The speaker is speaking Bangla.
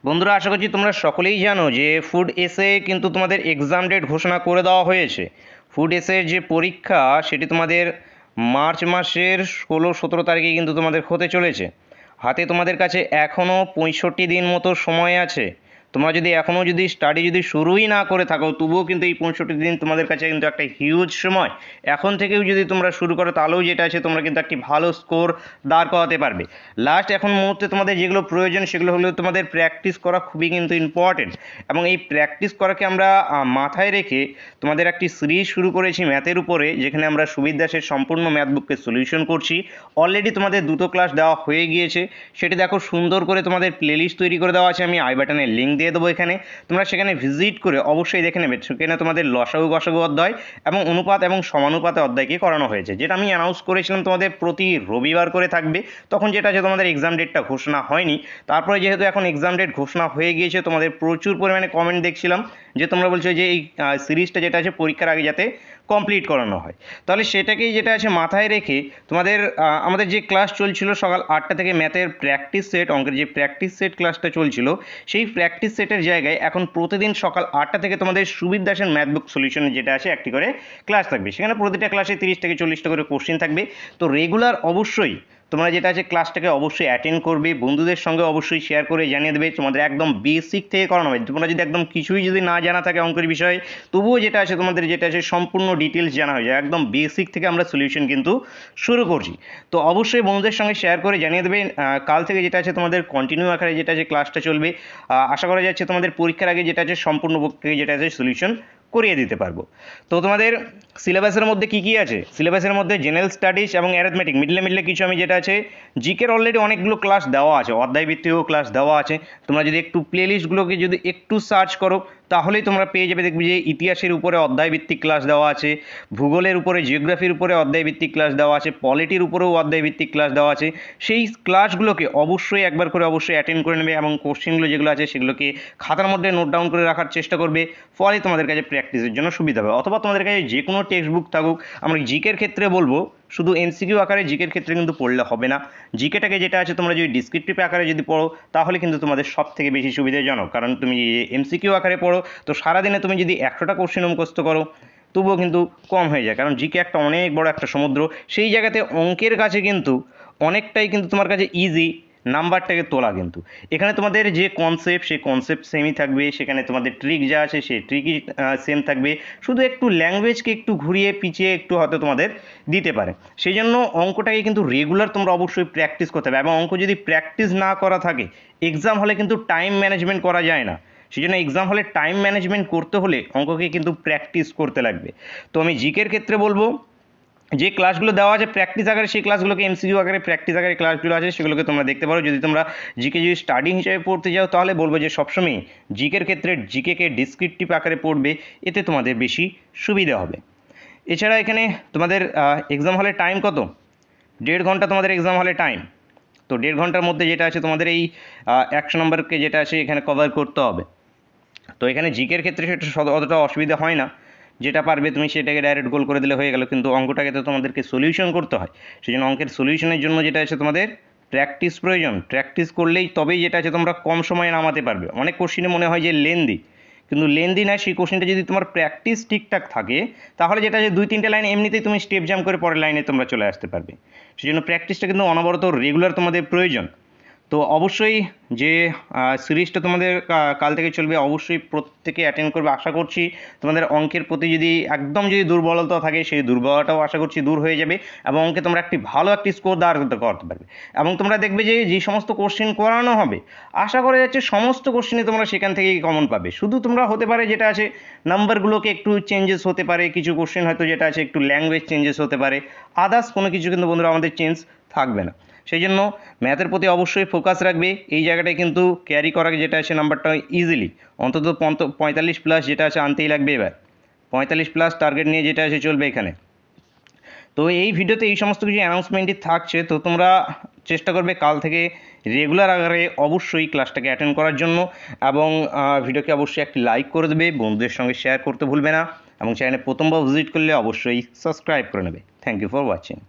বন্ধুরা, আশা করছি তোমরা সকলেই জানো যে ফুড এসে কিন্তু তোমাদের এক্সাম ডেট ঘোষণা করে দেওয়া হয়েছে। ফুড এসের যে পরীক্ষা সেটি তোমাদের মার্চ মাসের 16-17 তারিখে কিন্তু তোমাদের হতে চলেছে। হাতে তোমাদের কাছে এখনও 65 দিন মতো সময় আছে। তোমরা যদি এখনও স্টাডি শুরুই না করে থাকো, তবুও কিন্তু এই 65 দিন তোমাদের কাছে কিন্তু একটা হিউজ সময়। এখন থেকেও যদি তোমরা শুরু করো তাহলেও যেটা আছে তোমরা কিন্তু একটি ভালো স্কোর দাঁড় করাতে পারবে। লাস্ট এখন মুহূর্তে তোমাদের যেগুলো প্রয়োজন সেগুলো হলো তোমাদের প্র্যাকটিস করা খুবই কিন্তু ইম্পর্টেন্ট। এবং এই প্র্যাকটিস করাকে আমরা মাথায় রেখে তোমাদের একটি সিরিজ শুরু করেছি ম্যাথের উপরে, যেখানে আমরা সুবীর দাসের সম্পূর্ণ ম্যাথ বুককে সলিউশন করছি। অলরেডি তোমাদের দুটো ক্লাস দেওয়া হয়ে গিয়েছে, সেটি দেখো সুন্দর করে তোমাদের প্লেলিস্ট তৈরি করে দেওয়া আছে। আমি আই বাটনের লিঙ্ক দিয়ে দেবো এখানে, তোমরা সেখানে ভিজিট করে অবশ্যই দেখে নেবে। সেখানে তোমাদের লসাগু গসাগু অধ্যায় এবং অনুপাত এবং সমানুপাতে অধ্যায়কে করানো হয়েছে, যেটা আমি অ্যানাউন্স করেছিলাম তোমাদের প্রতি রবিবার করে থাকবে। তখন যেটা আছে তোমাদের এক্সাম ডেটটা ঘোষণা হয়নি। তারপরে যেহেতু এখন এক্সাম ডেট ঘোষণা হয়ে গিয়েছে, তোমাদের প্রচুর পরিমাণে কমেন্ট দেখছিলাম যে তোমরা বলছো যে এই সিরিজটা যেটা আছে পরীক্ষার আগে যাতে কমপ্লিট করানো হয়। তাহলে সেটাকেই যেটা আছে মাথায় রেখে তোমাদের আমাদের যে ক্লাস চলছিল সকাল 8টা থেকে ম্যাথের প্র্যাকটিস সেট, অঙ্কের যে প্র্যাকটিস সেট ক্লাসটা চলছিল, সেই প্র্যাকটিস সেটের জায়গায় এখন প্রতিদিন সকাল 8টা থেকে তোমাদের সুবীর দাসের ম্যাথ বুক সলিউশনের যেটা আছে একটি করে ক্লাস থাকবে। সেখানে প্রতিটা ক্লাসে 30 থেকে 40টা করে কোশ্চেন থাকবে। তো রেগুলার অবশ্যই তোমরা যেটা আছে ক্লাসটাকে অবশ্যই অ্যাটেন্ড করবে, বন্ধুদের সঙ্গে অবশ্যই শেয়ার করে জানিয়ে দেবে। তোমাদের একদম বেসিক থেকে করানো হবে। তোমরা যদি একদম কিছুই না জানা থাকে অঙ্কের বিষয়ে, তবুও যেটা আছে তোমাদের যেটা আছে সম্পূর্ণ ডিটেলস জানা হয়ে যায়। একদম বেসিক থেকে আমরা সলিউশন কিন্তু শুরু করছি। তো অবশ্যই বন্ধুদের সঙ্গে শেয়ার করে জানিয়ে দেবে। কাল থেকে যেটা আছে তোমাদের কন্টিনিউ আকারে যেটা আছে ক্লাসটা চলবে। আশা করা যাচ্ছে তোমাদের পরীক্ষার আগে যেটা আছে সম্পূর্ণ প্রক্রিয়া যেটা আছে সলিউশন করিয়ে দিতে পারবো। তো তোমাদের সিলেবাসের মধ্যে কি কি আছে? সিলেবাসের মধ্যে জেনারেল স্টাডিজ এবং অ্যারিথমেটিক, মিডলে কিছু আমি যেটা আছে জিকের অলরেডি অনেকগুলো ক্লাস দেওয়া আছে, অধ্যায় ভিত্তিকও ক্লাস দেওয়া আছে। তোমরা যদি একটু প্লেলিস্টগুলোকে যদি একটু সার্চ করো তাহলেই তোমরা পেয়ে যাবে। দেখবে যে ইতিহাসের উপরে অধ্যায় ভিত্তিক ক্লাস দেওয়া আছে, ভূগোলের উপরে জিওগ্রাফির উপরে অধ্যায় ভিত্তিক ক্লাস দেওয়া আছে, পলিটির উপরেও অধ্যায় ভিত্তিক ক্লাস দেওয়া আছে। সেই ক্লাসগুলোকে অবশ্যই একবার করে অবশ্যই অ্যাটেন্ড করে নেবে এবং কোশ্চেনগুলো যেগুলো আছে সেগুলোকে খাতার মধ্যে নোট ডাউন করে রাখার চেষ্টা করবে। ফলে তোমাদের কাছে প্র্যাকটিসের জন্য সুবিধা হবে। অথবা তোমাদের কাছে যে কোনো টেক্সট বুক থাকুক, আমরা জিকের ক্ষেত্রে বলবো শুধু এমসিকিউ আকারে জিকের ক্ষেত্রে কিন্তু পড়লে হবে না। জিকেটাকে যেটা আছে তোমরা যদি ডিসক্রিপটিভ আকারে যদি পড়ো তাহলে কিন্তু তোমাদের সব থেকে বেশি সুবিধাজনক। কারণ তুমি এমসিকিউ আকারে পড়ো তো সারাদিনে তুমি যদি 100টা কোশ্চেন মুখস্থ করো তবুও কিন্তু কম হয়ে যায়, কারণ জিকে একটা অনেক বড় একটা সমুদ্র। সেই জায়গাতে অঙ্কের কাছে কিন্তু অনেকটাই কিন্তু তোমার কাছে ইজি নাম্বারটাকে তোলা। কিন্তু এখানে তোমাদের যে কনসেপ্ট সেই কনসেপ্ট সেমই থাকবে, সেখানে তোমাদের ট্রিক যা আছে সেই ট্রিকই সেম থাকবে, শুধু একটু ল্যাঙ্গুয়েজকে একটু ঘুরিয়ে পিছিয়ে একটু হয়তো তোমাদের দিতে পারে। সেই জন্য অঙ্কটাকে কিন্তু রেগুলার তোমরা অবশ্যই প্র্যাকটিস করতে হবে। এবং অঙ্ক যদি প্র্যাকটিস না করা থাকে এক্সাম হলে কিন্তু টাইম ম্যানেজমেন্ট করা যায় না। সেই জন্য এক্সাম হলে টাইম ম্যানেজমেন্ট করতে হলে অঙ্ককে কিন্তু প্র্যাকটিস করতে লাগবে। তো আমি জিকের ক্ষেত্রে বলবো যে ক্লাসগুলো দেওয়া আছে প্র্যাকটিস আকারে, সেই ক্লাসগুলোকে এমসিকিউ আকারে প্র্যাকটিস আকারে ক্লাসগুলো আছে সেগুলোকে তোমরা দেখতে পারো। যদি তোমরা জিকে যদি স্টাডি হিসেবে পড়তে যাও তাহলে বলবো যে সবসময় জিকের ক্ষেত্রে জিকেকে ডিসক্রিপটিভ আকারে পড়বে, এতে তোমাদের বেশি সুবিধা হবে। এছাড়া এখানে তোমাদের এক্সাম হলে টাইম কত? 1.5 ঘন্টা তোমাদের এক্সাম হলে টাইম। তো 1.5 ঘন্টার মধ্যে যেটা আছে তোমাদের এই 100 নম্বরকে যেটা আছে এখানে কভার করতে হবে। তো এখানে জিকের ক্ষেত্রে সেটা অতটা অসুবিধা হয় না, যেটা পারবে তুমি সেটাকে ডাইরেক্ট গোল করে দিলে হয়ে গেল। কিন্তু অঙ্কটাকে তো তোমাদেরকে সলিউশন করতে হয়। সেই জন্য অঙ্কের সলিউশনের জন্য যেটা আছে তোমাদের প্র্যাকটিস প্রয়োজন। প্র্যাকটিস করলেই তবেই যেটা আছে তোমরা কম সময়ে নামাতে পারবে। অনেক কোশ্চিনে মনে হয় যে লেন্দি, কিন্তু লেন্দি না, সেই কোশ্চেনটা যদি তোমার প্র্যাকটিস ঠিকঠাক থাকে তাহলে যেটা আছে 2-3টে লাইন এমনিতেই তুমি স্টেপ জাম্প করে পরের লাইনে তোমরা চলে আসতে পারবে। সেই জন্য প্র্যাকটিসটা কিন্তু অনবরত রেগুলার তোমাদের প্রয়োজন। তো অবশ্যই যে সিরিজটা তোমাদের কাল থেকে চলবে অবশ্যই প্রত্যেকে অ্যাটেন্ড করবে। আশা করছি তোমাদের অঙ্কের প্রতি যদি একদম দুর্বলতা থাকে সেই দুর্বলতাও আশা করছি দূর হয়ে যাবে এবং অঙ্কে তোমরা ভালো একটি স্কোর দাঁড় করতে পারবে। এবং তোমরা দেখবে যে যে সমস্ত কোশ্চেন করানো হবে আশা করা যাচ্ছে সমস্ত কোশ্চেনই তোমরা সেখান থেকেই কমন পাবে। শুধু তোমরা হতে পারে যেটা আছে নাম্বারগুলোকে একটু চেঞ্জেস হতে পারে, কিছু কোশ্চেন হয়তো যেটা আছে একটু ল্যাঙ্গুয়েজ চেঞ্জেস হতে পারে, আদার্স কোনো কিছু কিন্তু বন্ধুরা আমাদের চেঞ্জ থাকবে না। সেই জন্য ম্যাথের প্রতি অবশ্যই ফোকাস রাখবে। এই জায়গাটায় কিন্তু ক্যারি করা যেটা আছে নাম্বারটা ইজিলি অন্তত 45+ যেটা আছে আনতেই লাগবে। এবার 45+ টার্গেট নিয়ে যেটা আছে চলবে এখানে। তো এই ভিডিওতে এই সমস্ত কিছু অ্যানাউন্সমেন্টই থাকছে। তো তোমরা চেষ্টা করবে কাল থেকে রেগুলার আকারে অবশ্যই ক্লাসটাকে অ্যাটেন্ড করার জন্য এবং ভিডিওকে অবশ্যই একটি লাইক করে দেবে, বন্ধুদের সঙ্গে শেয়ার করতে ভুলবে না এবং চ্যানেলে প্রথমবার ভিজিট করলে অবশ্যই সাবস্ক্রাইব করে নেবে। Thank you for watching.